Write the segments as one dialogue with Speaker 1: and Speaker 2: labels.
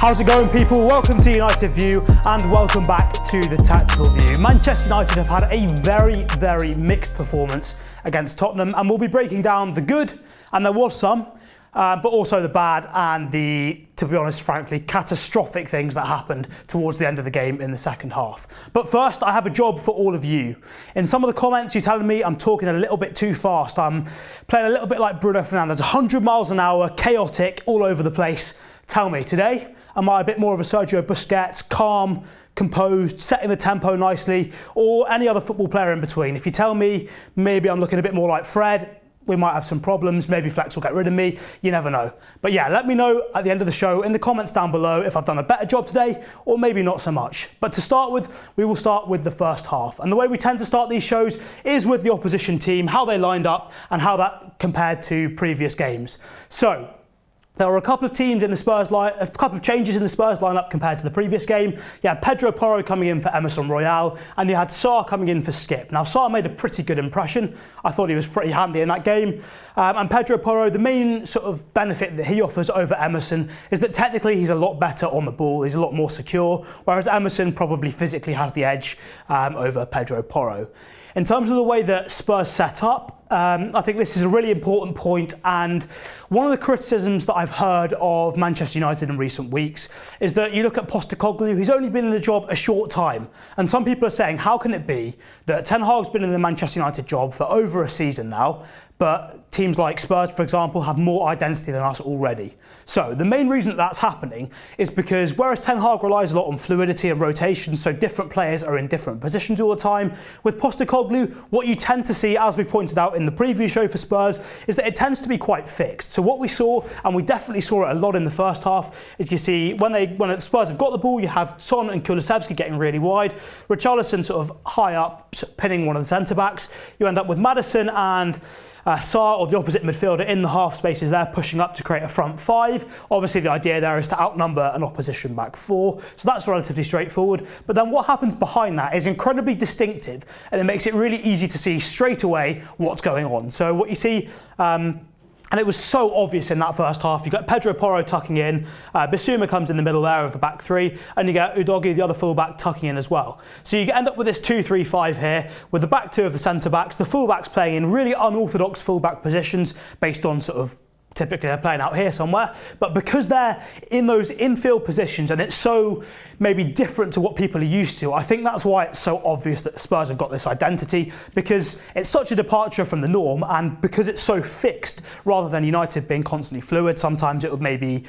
Speaker 1: How's it going, people? Welcome to United View and welcome back to the Tactical View. Manchester United have had a very mixed performance against Tottenham, and we'll be breaking down the good, and there was some, but also the bad and the, to be honest, frankly, catastrophic things that happened towards the end of the game in the second half. But first, I have a job for all of you. In some of the comments, you're telling me I'm talking a little bit too fast. I'm playing a little bit like Bruno Fernandes, 100 miles an hour, chaotic, all over the place. Tell me, today, am I a bit more of a Sergio Busquets, calm, composed, setting the tempo nicely, or any other football player in between? If you tell me maybe I'm looking a bit more like Fred, we might have some problems, maybe Flex will get rid of me, you never know. But yeah, let me know at the end of the show in the comments down below if I've done a better job today, or maybe not so much. But to start with, we will start with the first half. And the way we tend to start these shows is with the opposition team, how they lined up, and how that compared to previous games. So, there were a couple of changes in the Spurs lineup compared to the previous game. You had Pedro Porro coming in for Emerson Royale, and you had Sarr coming in for Skip. Now, Sarr made a pretty good impression. I thought he was pretty handy in that game. And Pedro Porro, the main sort of benefit that he offers over Emerson is that technically he's a lot better on the ball. He's a lot more secure, whereas Emerson probably physically has the edge over Pedro Porro. In terms of the way that Spurs set up, I think this is a really important point, and one of the criticisms that I've heard of Manchester United in recent weeks is that you look at Postecoglou, he's only been in the job a short time, and some people are saying, how can it be that Ten Hag's been in the Manchester United job for over a season now, but teams like Spurs, for example, have more identity than us already? So the main reason that that's happening is because whereas Ten Hag relies a lot on fluidity and rotation, so different players are in different positions all the time, with Postecoglou, what you tend to see, as we pointed out in the previous show for Spurs, is that it tends to be quite fixed. So what we saw, and we definitely saw it a lot in the first half, is you see when the Spurs have got the ball, you have Son and Kulusevski getting really wide, Richarlison sort of high up, pinning one of the centre-backs. You end up with Maddison and Sarr, or the opposite midfielder, in the half spaces there, pushing up to create a front five. Obviously, the idea there is to outnumber an opposition back four, so that's relatively straightforward. But then what happens behind that is incredibly distinctive, and it makes it really easy to see straight away what's going on. So what you see, and it was so obvious in that first half. You got Pedro Porro tucking in, Bissouma comes in the middle there of the back three, and you get Udogie, the other fullback, tucking in as well. So you end up with this 2-3-5 here, with the back two of the centre-backs, the fullbacks playing in really unorthodox fullback positions based on sort of, typically they're playing out here somewhere, but because they're in those infield positions and it's so maybe different to what people are used to, I think that's why it's so obvious that the Spurs have got this identity, because it's such a departure from the norm, and because it's so fixed rather than United being constantly fluid. Sometimes it would maybe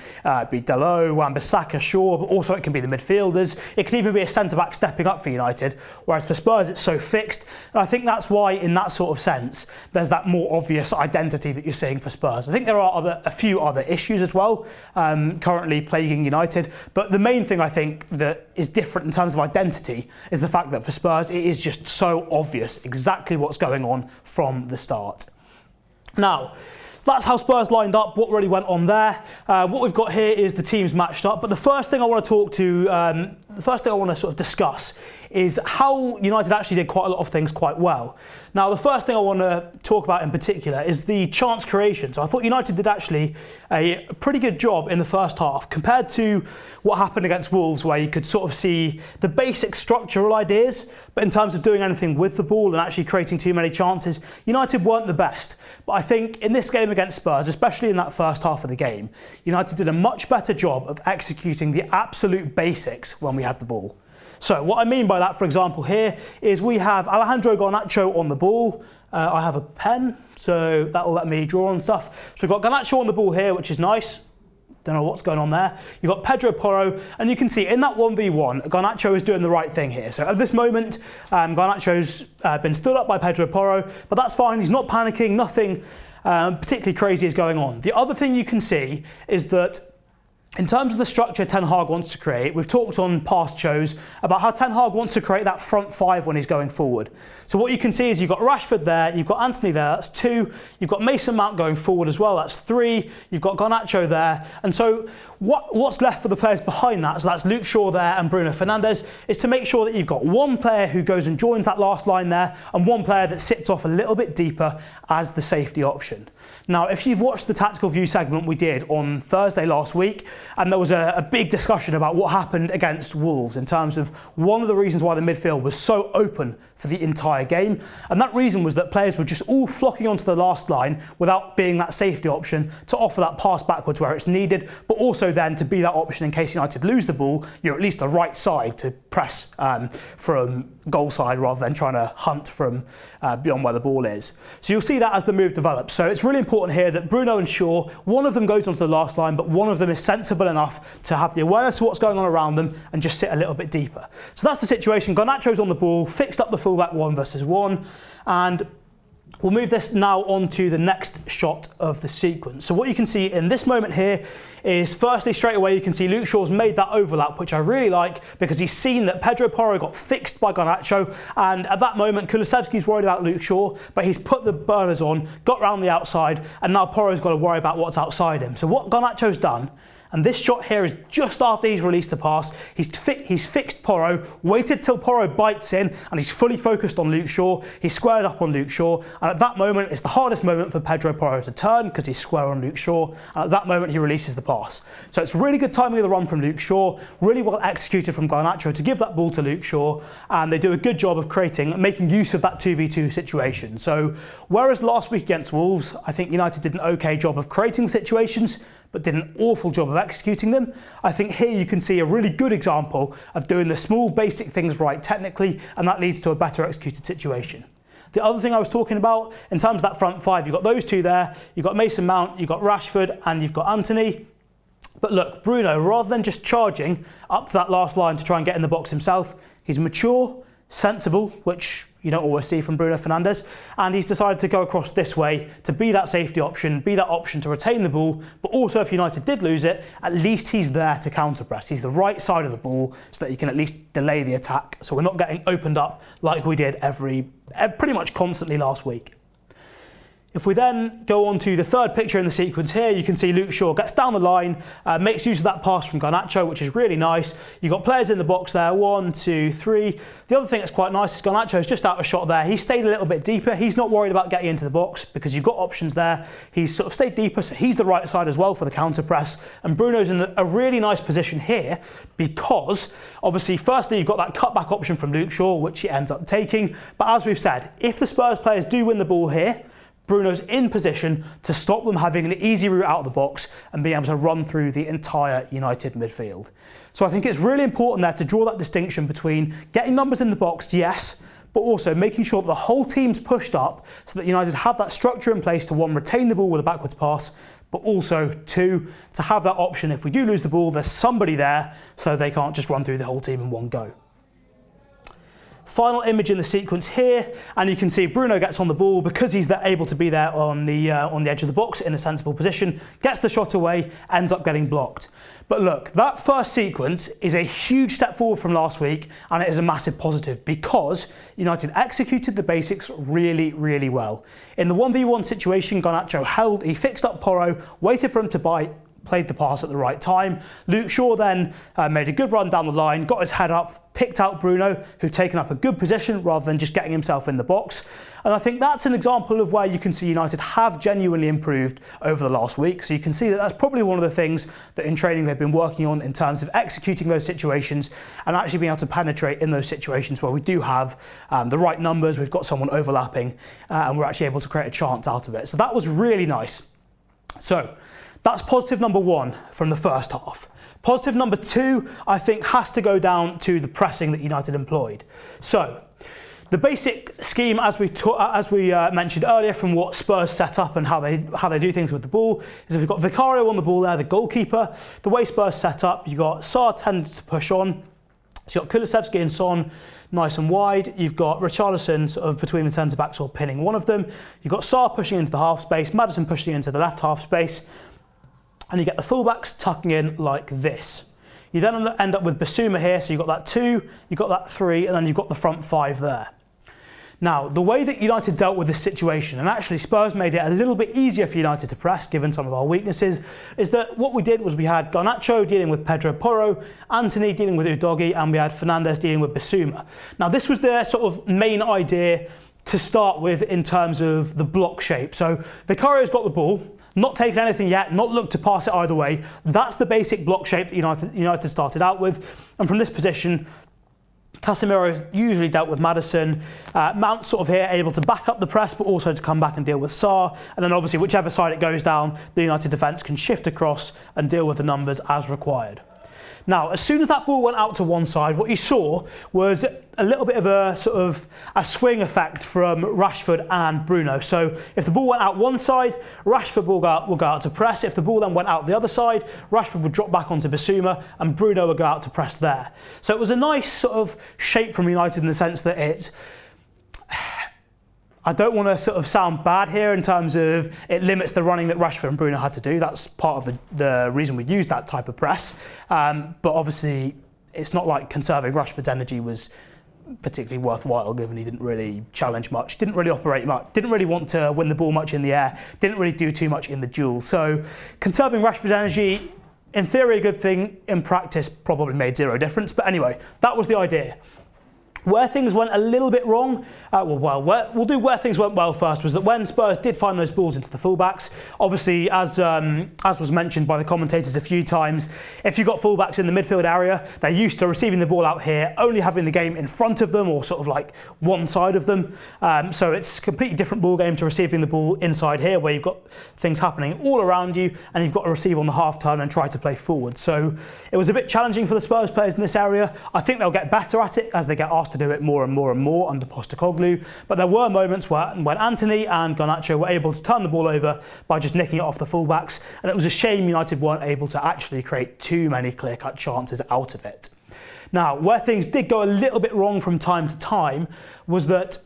Speaker 1: be Dalot, Wan-Bissaka, Shaw, but also it can be the midfielders. It can even be a centre-back stepping up for United, whereas for Spurs it's so fixed. And I think that's why, in that sort of sense, there's that more obvious identity that you're seeing for Spurs. I think there are a few other issues as well currently plaguing United, but the main thing I think that is different in terms of identity is the fact that for Spurs it is just so obvious exactly what's going on from the start. Now, that's how Spurs lined up, what really went on there. What we've got here is the teams matched up, but the first thing I want to sort of discuss is how United actually did quite a lot of things quite well. Now, the first thing I want to talk about in particular is the chance creation. So I thought United did actually a pretty good job in the first half compared to what happened against Wolves, where you could sort of see the basic structural ideas, but in terms of doing anything with the ball and actually creating too many chances, United weren't the best. But I think in this game against Spurs, especially in that first half of the game, United did a much better job of executing the absolute basics when we had the ball. So what I mean by that, for example, here is we have Alejandro Garnacho on the ball. I have a pen, so that will let me draw on stuff. So we've got Garnacho on the ball here, which is nice. Don't know what's going on there. You've got Pedro Porro, and you can see in that 1v1, Garnacho is doing the right thing here. So at this moment, Garnacho's been stood up by Pedro Porro, but that's fine. He's not panicking. Nothing particularly crazy is going on. The other thing you can see is that in terms of the structure Ten Hag wants to create, we've talked on past shows about how Ten Hag wants to create that front five when he's going forward. So what you can see is you've got Rashford there, you've got Antony there, that's two, you've got Mason Mount going forward as well, that's three, you've got Garnacho there, and so what's left for the players behind that, so that's Luke Shaw there and Bruno Fernandes, is to make sure that you've got one player who goes and joins that last line there, and one player that sits off a little bit deeper as the safety option. Now, if you've watched the Tactical View segment we did on Thursday last week, and there was a big discussion about what happened against Wolves in terms of one of the reasons why the midfield was so open for the entire game. And that reason was that players were just all flocking onto the last line without being that safety option to offer that pass backwards where it's needed, but also then to be that option in case United lose the ball, you're at least the right side to press from goal side rather than trying to hunt from beyond where the ball is. So you'll see that as the move develops. So it's really important here that Bruno and Shaw, one of them goes onto the last line, but one of them is sensible enough to have the awareness of what's going on around them and just sit a little bit deeper. So that's the situation. Garnacho's on the ball, fixed up the fullback 1-versus-1, and we'll move this now on to the next shot of the sequence. So what you can see in this moment here is, firstly, straight away you can see Luke Shaw's made that overlap, which I really like, because he's seen that Pedro Porro got fixed by Garnacho, and at that moment Kulusevski's worried about Luke Shaw, but he's put the burners on, got round the outside, and now Porro's got to worry about what's outside him. So what Garnacho's done, and this shot here is just after he's released the pass, he's fixed Porro, waited till Porro bites in, and he's fully focused on Luke Shaw. He's squared up on Luke Shaw, and at that moment, it's the hardest moment for Pedro Porro to turn because he's square on Luke Shaw, and at that moment, he releases the pass. So it's really good timing of the run from Luke Shaw, really well executed from Garnacho to give that ball to Luke Shaw, and they do a good job of making use of that 2v2 situation. So whereas last week against Wolves, I think United did an okay job of creating situations, but did an awful job of executing them, I think here you can see a really good example of doing the small basic things right technically, and that leads to a better executed situation. The other thing I was talking about, in terms of that front five, you've got those two there, you've got Mason Mount, you've got Rashford, and you've got Antony. But look, Bruno, rather than just charging up to that last line to try and get in the box himself, he's mature, sensible, which you don't always see from Bruno Fernandes, and he's decided to go across this way to be that safety option, be that option to retain the ball, but also if United did lose it, at least he's there to counter-press. He's the right side of the ball so that he can at least delay the attack, so we're not getting opened up like we did pretty much constantly last week. If we then go on to the third picture in the sequence here, you can see Luke Shaw gets down the line, makes use of that pass from Garnacho, which is really nice. You've got players in the box there, 1, 2, 3. The other thing that's quite nice is Garnacho's just out of shot there. He stayed a little bit deeper. He's not worried about getting into the box because you've got options there. He's sort of stayed deeper, so he's the right side as well for the counter press. And Bruno's in a really nice position here because, obviously, firstly, you've got that cutback option from Luke Shaw, which he ends up taking. But as we've said, if the Spurs players do win the ball here, Bruno's in position to stop them having an easy route out of the box and being able to run through the entire United midfield. So I think it's really important there to draw that distinction between getting numbers in the box, yes, but also making sure that the whole team's pushed up so that United have that structure in place to, 1, retain the ball with a backwards pass, but also 2, to have that option if we do lose the ball, there's somebody there so they can't just run through the whole team in one go. Final image in the sequence here, and you can see Bruno gets on the ball because he's able to be there on the edge of the box in a sensible position, gets the shot away, ends up getting blocked. But look, that first sequence is a huge step forward from last week, and it is a massive positive because United executed the basics really, really well. In the 1v1 situation, Garnacho he fixed up Porro, waited for him to bite, played the pass at the right time. Luke Shaw then made a good run down the line, got his head up, picked out Bruno, who'd taken up a good position rather than just getting himself in the box. And I think that's an example of where you can see United have genuinely improved over the last week. So you can see that that's probably one of the things that in training they've been working on in terms of executing those situations and actually being able to penetrate in those situations where we do have the right numbers, we've got someone overlapping, and we're actually able to create a chance out of it. So that was really nice. So that's positive number 1 from the first half. Positive number 2, I think, has to go down to the pressing that United employed. So the basic scheme, as we mentioned earlier, from what Spurs set up and how they do things with the ball, is we've got Vicario on the ball there, the goalkeeper. The way Spurs set up, you've got Sarr tends to push on. So you've got Kulusevski and Son nice and wide. You've got Richarlison sort of between the centre-backs or pinning one of them. You've got Sarr pushing into the half space, Maddison pushing into the left half space. And you get the fullbacks tucking in like this. You then end up with Bissouma here, so you've got that 2, you've got that 3, and then you've got the front 5 there. Now, the way that United dealt with this situation, and actually Spurs made it a little bit easier for United to press, given some of our weaknesses, is that what we did was we had Garnacho dealing with Pedro Porro, Antony dealing with Udogie, and we had Fernandes dealing with Bissouma. Now, this was their sort of main idea to start with in terms of the block shape. So Vicario's got the ball, not taken anything yet, not looked to pass it either way. That's the basic block shape that United started out with. And from this position, Casemiro usually dealt with Maddison. Mount sort of here able to back up the press, but also to come back and deal with Sarr. And then obviously whichever side it goes down, the United defence can shift across and deal with the numbers as required. Now, as soon as that ball went out to one side, what you saw was a little bit of a sort of a swing effect from Rashford and Bruno. So if the ball went out one side, Rashford will go out to press. If the ball then went out the other side, Rashford would drop back onto Bissouma and Bruno would go out to press there. So it was a nice sort of shape from United in the sense that I don't want to sort of sound bad here in terms of it limits the running that Rashford and Bruno had to do. That's part of the reason we used that type of press. But obviously, it's not like conserving Rashford's energy was particularly worthwhile, given he didn't really challenge much, didn't really operate much, didn't really want to win the ball much in the air, didn't really do too much in the duel. So conserving Rashford's energy, in theory a good thing, in practice probably made zero difference. But anyway, that was the idea. Where things went a little bit wrong, where things went well first was that when Spurs did find those balls into the fullbacks, obviously as was mentioned by the commentators a few times, if you've got fullbacks in the midfield area, they're used to receiving the ball out here, only having the game in front of them or sort of like one side of them. So it's a completely different ball game to receiving the ball inside here, where you've got things happening all around you and you've got to receive on the half turn and try to play forward. So it was a bit challenging for the Spurs players in this area. I think they'll get better at it as they get asked to do it more and more and more under Postecoglou, but there were moments when Antony and Garnacho were able to turn the ball over by just nicking it off the fullbacks, and it was a shame United weren't able to actually create too many clear-cut chances out of it. Now, where things did go a little bit wrong from time to time was that,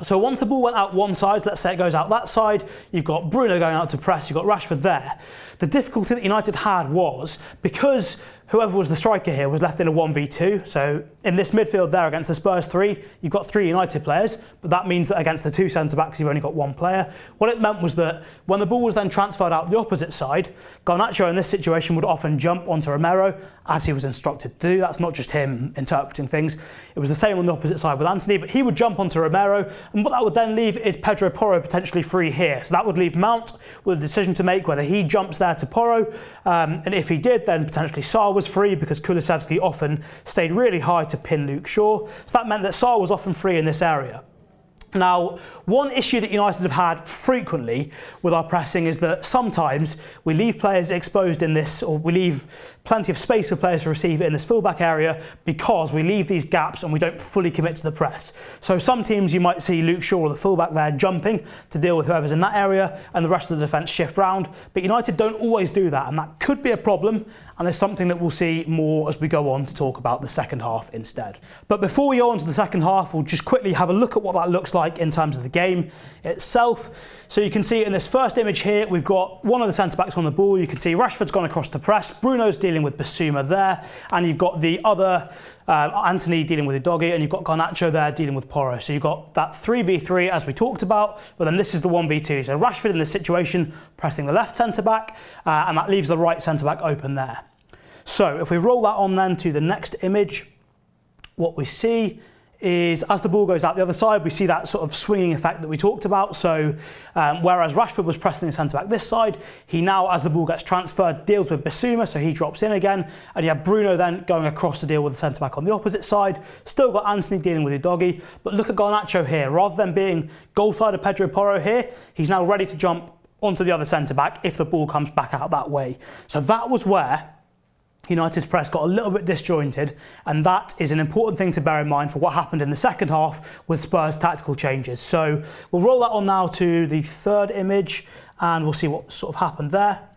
Speaker 1: so once the ball went out one side, let's say it goes out that side, you've got Bruno going out to press, you've got Rashford there. The difficulty that United had was, because whoever was the striker here was left in a 1v2, so in this midfield there against the Spurs 3, you've got 3 United players, but that means that against the 2 centre-backs you've only got 1 player. What it meant was that when the ball was then transferred out the opposite side, Garnacho in this situation would often jump onto Romero, as he was instructed to do. That's not just him interpreting things. It was the same on the opposite side with Antony, but he would jump onto Romero, and what that would then leave is Pedro Porro potentially free here. So that would leave Mount with a decision to make whether he jumps there to Porro, and if he did, then potentially Sarr was free because Kulusevski often stayed really high to pin Luke Shaw. So that meant that Sarr was often free in this area. Now, one issue that United have had frequently with our pressing is that sometimes we leave players exposed in this, or we leave plenty of space for players to receive it in this fullback area because we leave these gaps and we don't fully commit to the press. So some teams you might see Luke Shaw or the fullback there jumping to deal with whoever's in that area and the rest of the defence shift round. But United don't always do that, and that could be a problem, and there's something that we'll see more as we go on to talk about the second half instead. But before we go on to the second half, we'll just quickly have a look at what that looks like in terms of the game itself. So you can see in this first image here, we've got one of the centre-backs on the ball. You can see Rashford's gone across to press, Bruno's dealing with Bissouma there, and you've got the other Antony dealing with Udogie, and you've got Garnacho there dealing with Porro. So you've got that 3v3 as we talked about, but then this is the 1v2. So Rashford in this situation pressing the left centre-back, and that leaves the right centre-back open there. So if we roll that on then to the next image, what we see is as the ball goes out the other side, we see that sort of swinging effect that we talked about. So whereas Rashford was pressing the centre-back this side, he now, as the ball gets transferred, deals with Bissouma, so he drops in again. And you have Bruno then going across to deal with the centre-back on the opposite side. Still got Antony dealing with Udogie, but look at Garnacho here. Rather than being goal side of Pedro Porro here, he's now ready to jump onto the other centre-back if the ball comes back out that way. So that was where United's press got a little bit disjointed, and that is an important thing to bear in mind for what happened in the second half with Spurs' tactical changes. So we'll roll that on now to the third image and we'll see what sort of happened there.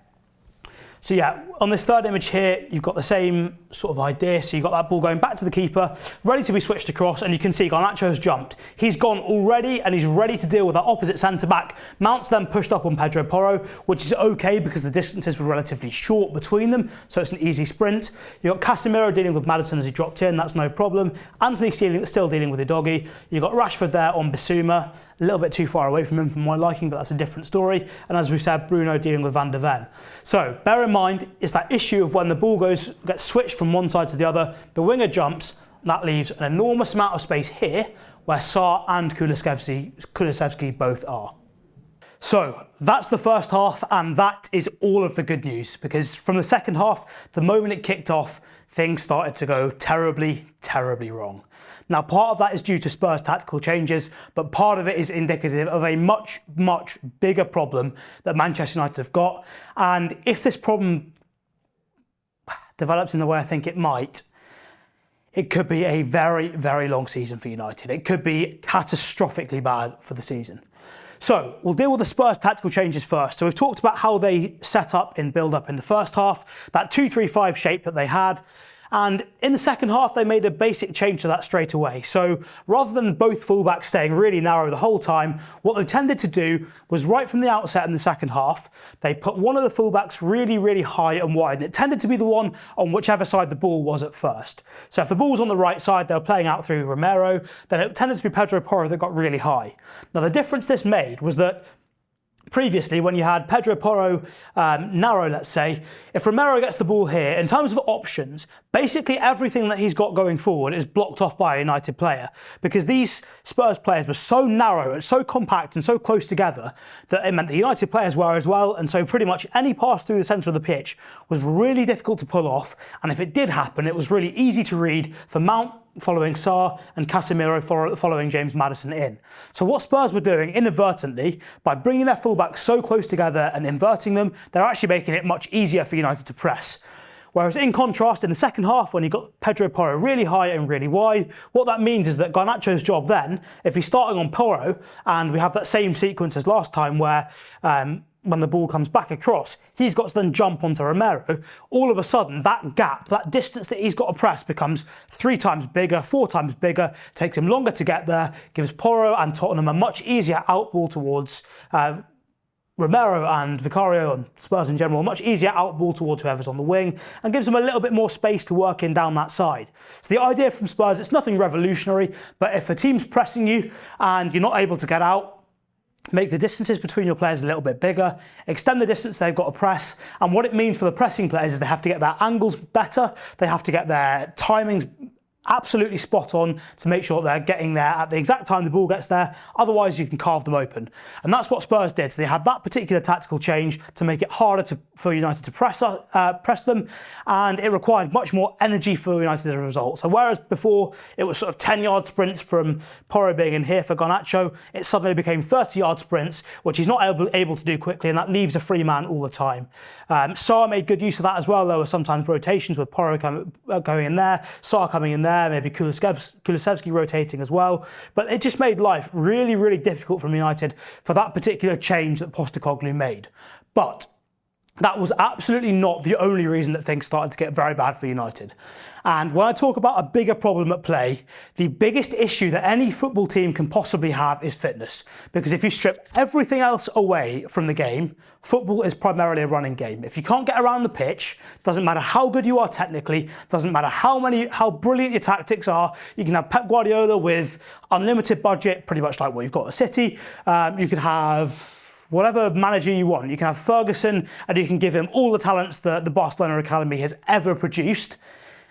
Speaker 1: So yeah, on this third image here, you've got the same sort of idea. So you've got that ball going back to the keeper, ready to be switched across, and you can see Garnacho's jumped. He's gone already, and he's ready to deal with that opposite centre-back. Mount's then pushed up on Pedro Porro, which is okay because the distances were relatively short between them, so it's an easy sprint. You've got Casemiro dealing with Maddison as he dropped in, that's no problem. Antony still dealing with Udogie. You've got Rashford there on Bissouma, a little bit too far away from him for my liking, but that's a different story. And as we said, Bruno dealing with Van de Ven. So bear in mind, it's that issue of when the ball gets switched from one side to the other, the winger jumps, and that leaves an enormous amount of space here where Sarr and Kulusevski both are. So that's the first half, and that is all of the good news, because from the second half, the moment it kicked off, things started to go terribly, terribly wrong. Now, part of that is due to Spurs' tactical changes, but part of it is indicative of a much, much bigger problem that Manchester United have got. And if this problem develops in the way I think it might, it could be a very, very long season for United. It could be catastrophically bad for the season. So we'll deal with the Spurs tactical changes first. So we've talked about how they set up in build-up in the first half, that 2-3-5 shape that they had. And in the second half, they made a basic change to that straight away. So rather than both fullbacks staying really narrow the whole time, what they tended to do was right from the outset in the second half, they put one of the fullbacks really, really high and wide. And it tended to be the one on whichever side the ball was at first. So if the ball was on the right side, they were playing out through Romero, then it tended to be Pedro Porro that got really high. Now, the difference this made was that previously, when you had Pedro Porro narrow, let's say, if Romero gets the ball here, in terms of options, basically everything that he's got going forward is blocked off by a United player, because these Spurs players were so narrow and so compact and so close together that it meant the United players were as well, and so pretty much any pass through the centre of the pitch was really difficult to pull off, and if it did happen, it was really easy to read for Mount following Sarr and Casemiro following James Maddison in. So what Spurs were doing inadvertently, by bringing their fullbacks so close together and inverting them, they're actually making it much easier for United to press. Whereas in contrast, in the second half, when you got Pedro Porro really high and really wide, what that means is that Garnacho's job then, if he's starting on Porro, and we have that same sequence as last time where when the ball comes back across, he's got to then jump onto Romero. All of a sudden, that gap, that distance that he's got to press becomes 3 times bigger, 4 times bigger, takes him longer to get there, gives Porro and Tottenham a much easier outball towards Romero and Vicario and Spurs in general, a much easier outball towards whoever's on the wing, and gives them a little bit more space to work in down that side. So the idea from Spurs, it's nothing revolutionary, but if a team's pressing you and you're not able to get out, make the distances between your players a little bit bigger, extend the distance they've got to press, and what it means for the pressing players is they have to get their angles better, they have to get their timings absolutely spot on to make sure they're getting there at the exact time the ball gets there, otherwise you can carve them open. And that's what Spurs did. So they had that particular tactical change to make it harder for United to press them, and it required much more energy for United as a result. So whereas before it was sort of 10-yard sprints from Porro being in here for Garnacho, it suddenly became 30-yard sprints, which he's not able to do quickly, and that leaves a free man all the time. Sarr made good use of that as well. There were sometimes rotations with Porro going in there, Sarr coming in there, maybe Kulusevski rotating as well. But it just made life really, really difficult from United for that particular change that Postecoglou made. But that was absolutely not the only reason that things started to get very bad for United. And when I talk about a bigger problem at play, the biggest issue that any football team can possibly have is fitness. Because if you strip everything else away from the game, football is primarily a running game. If you can't get around the pitch, doesn't matter how good you are technically, doesn't matter how brilliant your tactics are, you can have Pep Guardiola with unlimited budget, pretty much like what you've got at City. You can have whatever manager you want. You can have Ferguson and you can give him all the talents that the Barcelona Academy has ever produced.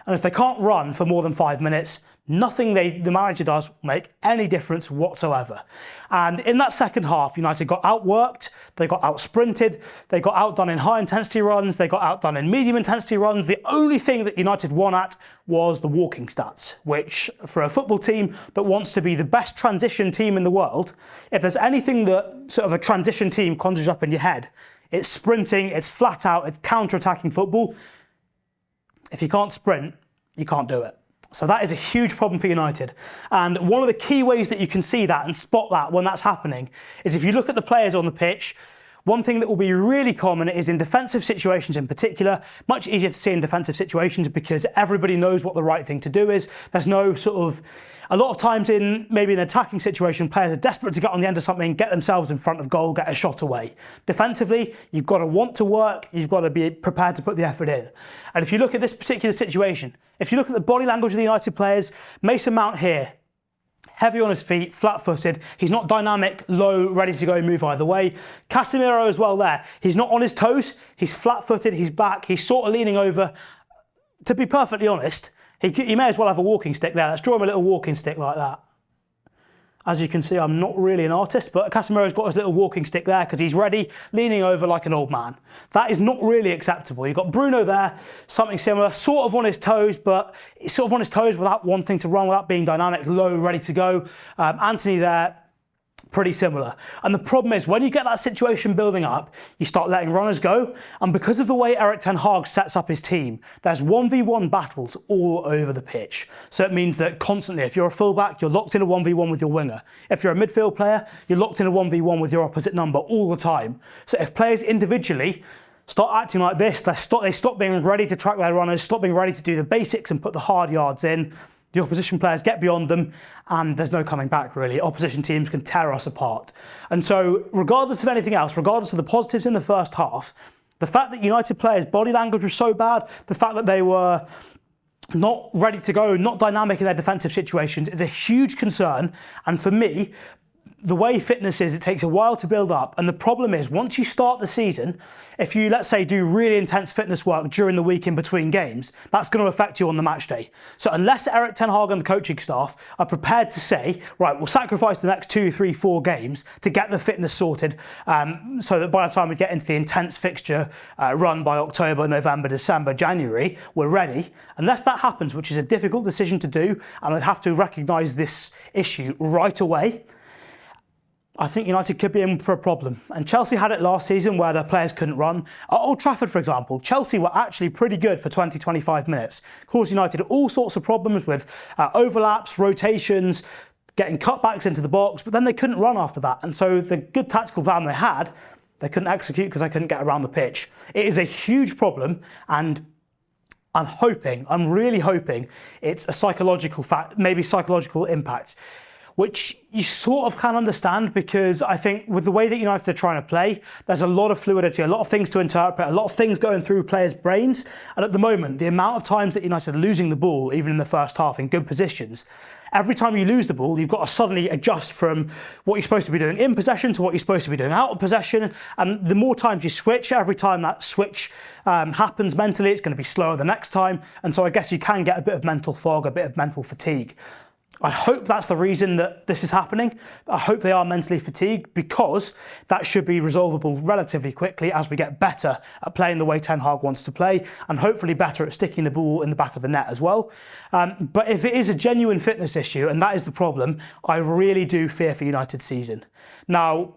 Speaker 1: And if they can't run for more than 5 minutes, nothing the manager does will make any difference whatsoever. And in that second half, United got outworked, they got out-sprinted, they got outdone in high-intensity runs, they got outdone in medium-intensity runs. The only thing that United won at was the walking stats, which for a football team that wants to be the best transition team in the world, if there's anything that sort of a transition team conjures up in your head, it's sprinting, it's flat out, it's counter-attacking football. If you can't sprint, you can't do it. So that is a huge problem for United. And one of the key ways that you can see that and spot that when that's happening is if you look at the players on the pitch. One thing that will be really common is in defensive situations in particular, much easier to see in defensive situations because everybody knows what the right thing to do is. There's no sort of, a lot of times in maybe an attacking situation, players are desperate to get on the end of something, get themselves in front of goal, get a shot away. Defensively, you've got to want to work, you've got to be prepared to put the effort in. And if you look at this particular situation, if you look at the body language of the United players, Mason Mount here, heavy on his feet, flat-footed. He's not dynamic, low, ready to go, move either way. Casemiro as well there. He's not on his toes. He's flat-footed. He's back. He's sort of leaning over. To be perfectly honest, he may as well have a walking stick there. Let's draw him a little walking stick like that. As you can see, I'm not really an artist, but Casemiro's got his little walking stick there because he's ready, leaning over like an old man. That is not really acceptable. You've got Bruno there, something similar, sort of on his toes, but sort of on his toes without wanting to run, without being dynamic, low, ready to go. Anthony there, pretty similar. And the problem is when you get that situation building up, you start letting runners go. And because of the way Erik ten Hag sets up his team, there's 1v1 battles all over the pitch. So it means that constantly, if you're a fullback, you're locked in a 1v1 with your winger. If you're a midfield player, you're locked in a 1v1 with your opposite number all the time. So if players individually start acting like this, they stop being ready to track their runners, stop being ready to do the basics and put the hard yards in. The opposition players get beyond them and there's no coming back really. Opposition teams can tear us apart. And so regardless of anything else, regardless of the positives in the first half, the fact that United players' body language was so bad, the fact that they were not ready to go, not dynamic in their defensive situations is a huge concern. And for me, the way fitness is, it takes a while to build up. And the problem is, once you start the season, if you, let's say, do really intense fitness work during the week in between games, that's going to affect you on the match day. So unless Erik ten Hag and the coaching staff are prepared to say, right, we'll sacrifice the next 2, 3, 4 games to get the fitness sorted, so that by the time we get into the intense fixture run by October, November, December, January, we're ready. Unless that happens, which is a difficult decision to do, and I'd have to recognise this issue right away, I think United could be in for a problem. And Chelsea had it last season where their players couldn't run. At Old Trafford, for example, Chelsea were actually pretty good for 20, 25 minutes. Of course, United had all sorts of problems with overlaps, rotations, getting cutbacks into the box, but then they couldn't run after that. And so the good tactical plan they had, they couldn't execute because they couldn't get around the pitch. It is a huge problem, and I'm really hoping it's a psychological fact, maybe psychological impact, which you sort of can understand because I think with the way that United are trying to play, there's a lot of fluidity, a lot of things to interpret, a lot of things going through players' brains. And at the moment, the amount of times that United are losing the ball, even in the first half in good positions, every time you lose the ball, you've got to suddenly adjust from what you're supposed to be doing in possession to what you're supposed to be doing out of possession. And the more times you switch, every time that switch happens mentally, it's going to be slower the next time. And so I guess you can get a bit of mental fog, a bit of mental fatigue. I hope that's the reason that this is happening. I hope they are mentally fatigued because that should be resolvable relatively quickly as we get better at playing the way Ten Hag wants to play and hopefully better at sticking the ball in the back of the net as well. But if it is a genuine fitness issue, and that is the problem, I really do fear for United's season. Now,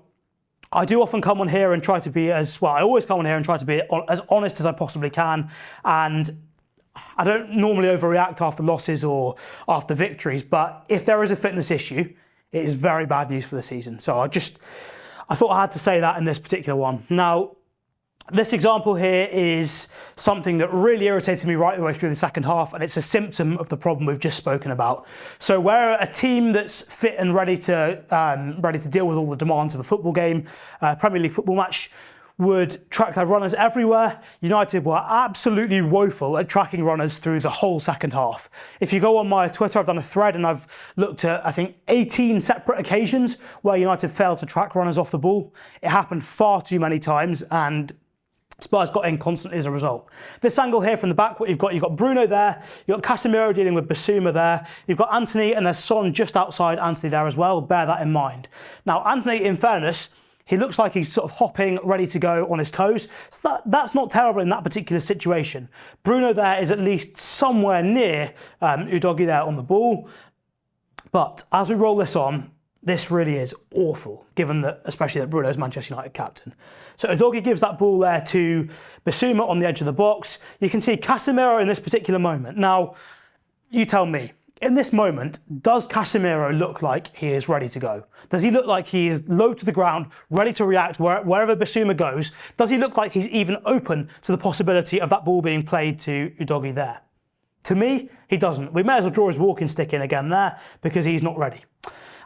Speaker 1: I do often come on here and try to be I always come on here and try to be as honest as I possibly can, and I don't normally overreact after losses or after victories, but if there is a fitness issue, it is very bad news for the season. So I thought I had to say that in this particular one. Now, this example here is something that really irritated me right the way through the second half, and it's a symptom of the problem we've just spoken about. So we're a team that's fit and ready to deal with all the demands of a football game, Premier League football match, would track their runners everywhere. United were absolutely woeful at tracking runners through the whole second half. If you go on my Twitter, I've done a thread and I've looked at, I think, 18 separate occasions where United failed to track runners off the ball. It happened far too many times and Spurs got in constantly as a result. This angle here from the back, what you've got Bruno there, you've got Casemiro dealing with Bissouma there, you've got Anthony and there's Son just outside Anthony there as well, bear that in mind. Now Anthony, in fairness, he looks like he's sort of hopping, ready to go on his toes. So that's not terrible in that particular situation. Bruno there is at least somewhere near Udogie there on the ball. But as we roll this on, this really is awful, given that, especially that Bruno is Manchester United captain. So Udogie gives that ball there to Bissouma on the edge of the box. You can see Casemiro in this particular moment. Now, you tell me, in this moment, does Casemiro look like he is ready to go? Does he look like he is low to the ground, ready to react wherever Bissouma goes? Does he look like he's even open to the possibility of that ball being played to Udogie there? To me, he doesn't. We may as well draw his walking stick in again there because he's not ready.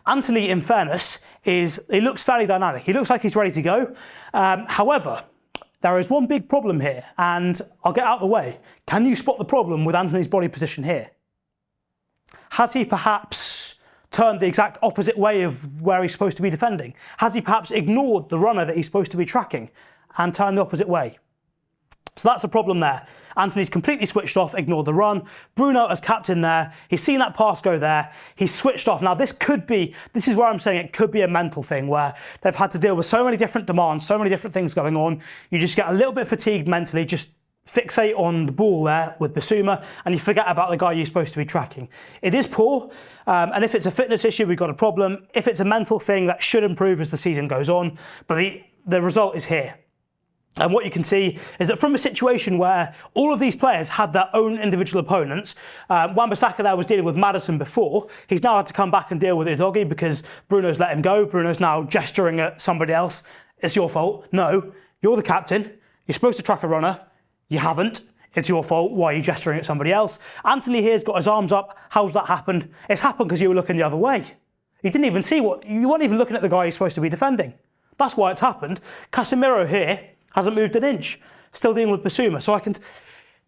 Speaker 1: Anthony, in fairness, he looks fairly dynamic. He looks like he's ready to go. However, there is one big problem here, and I'll get out of the way. Can you spot the problem with Anthony's body position here? Has he perhaps turned the exact opposite way of where he's supposed to be defending? Has he perhaps ignored the runner that he's supposed to be tracking and turned the opposite way? So that's a problem there. Antony's completely switched off, ignored the run. Bruno as captain there, he's seen that pass go there, he's switched off. Now this is where I'm saying it could be a mental thing where they've had to deal with so many different demands, so many different things going on. You just get a little bit fatigued mentally, just fixate on the ball there with Bissouma and you forget about the guy you're supposed to be tracking. It is poor, and if it's a fitness issue, we've got a problem. If it's a mental thing, that should improve as the season goes on, but the result is here. And what you can see is that from a situation where all of these players had their own individual opponents, Wan-Bissaka there was dealing with Maddison before, he's now had to come back and deal with Udogie because Bruno's let him go. Bruno's now gesturing at somebody else. It's your fault. No, you're the captain. You're supposed to track a runner. You haven't. It's your fault. Why are you gesturing at somebody else? Antony here's got his arms up. How's that happened? It's happened because you were looking the other way. You didn't even see you weren't even looking at the guy you're supposed to be defending. That's why it's happened. Casemiro here hasn't moved an inch, still dealing with Bissouma. So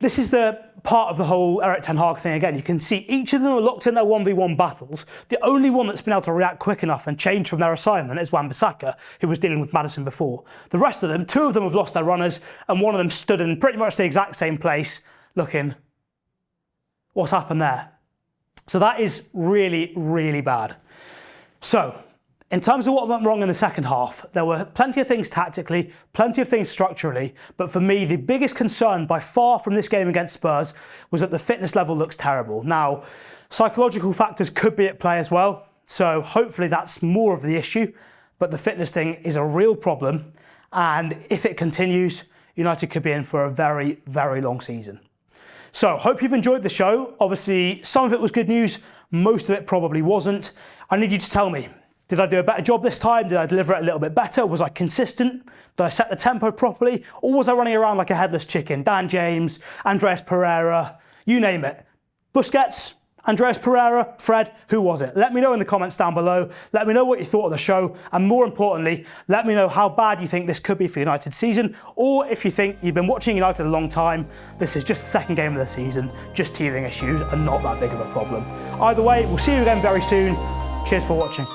Speaker 1: this is the part of the whole Erik ten Hag thing again. You can see each of them are locked in their 1v1 battles. The only one that's been able to react quick enough and change from their assignment is Wan-Bissaka, who was dealing with Maddison before. The rest of them, 2 of them have lost their runners, and one of them stood in pretty much the exact same place, looking, what's happened there? So that is really, really bad. So, in terms of what went wrong in the second half, there were plenty of things tactically, plenty of things structurally, but for me, the biggest concern by far from this game against Spurs was that the fitness level looks terrible. Now, psychological factors could be at play as well, so hopefully that's more of the issue, but the fitness thing is a real problem, and if it continues, United could be in for a very, very long season. So, hope you've enjoyed the show. Obviously, some of it was good news, most of it probably wasn't. I need you to tell me, did I do a better job this time? Did I deliver it a little bit better? Was I consistent? Did I set the tempo properly? Or was I running around like a headless chicken? Dan James, Andreas Pereira, you name it. Busquets, Andreas Pereira, Fred, who was it? Let me know in the comments down below. Let me know what you thought of the show. And more importantly, let me know how bad you think this could be for United's season. Or if you think you've been watching United a long time, this is just the second game of the season, just teething issues and not that big of a problem. Either way, we'll see you again very soon. Cheers for watching.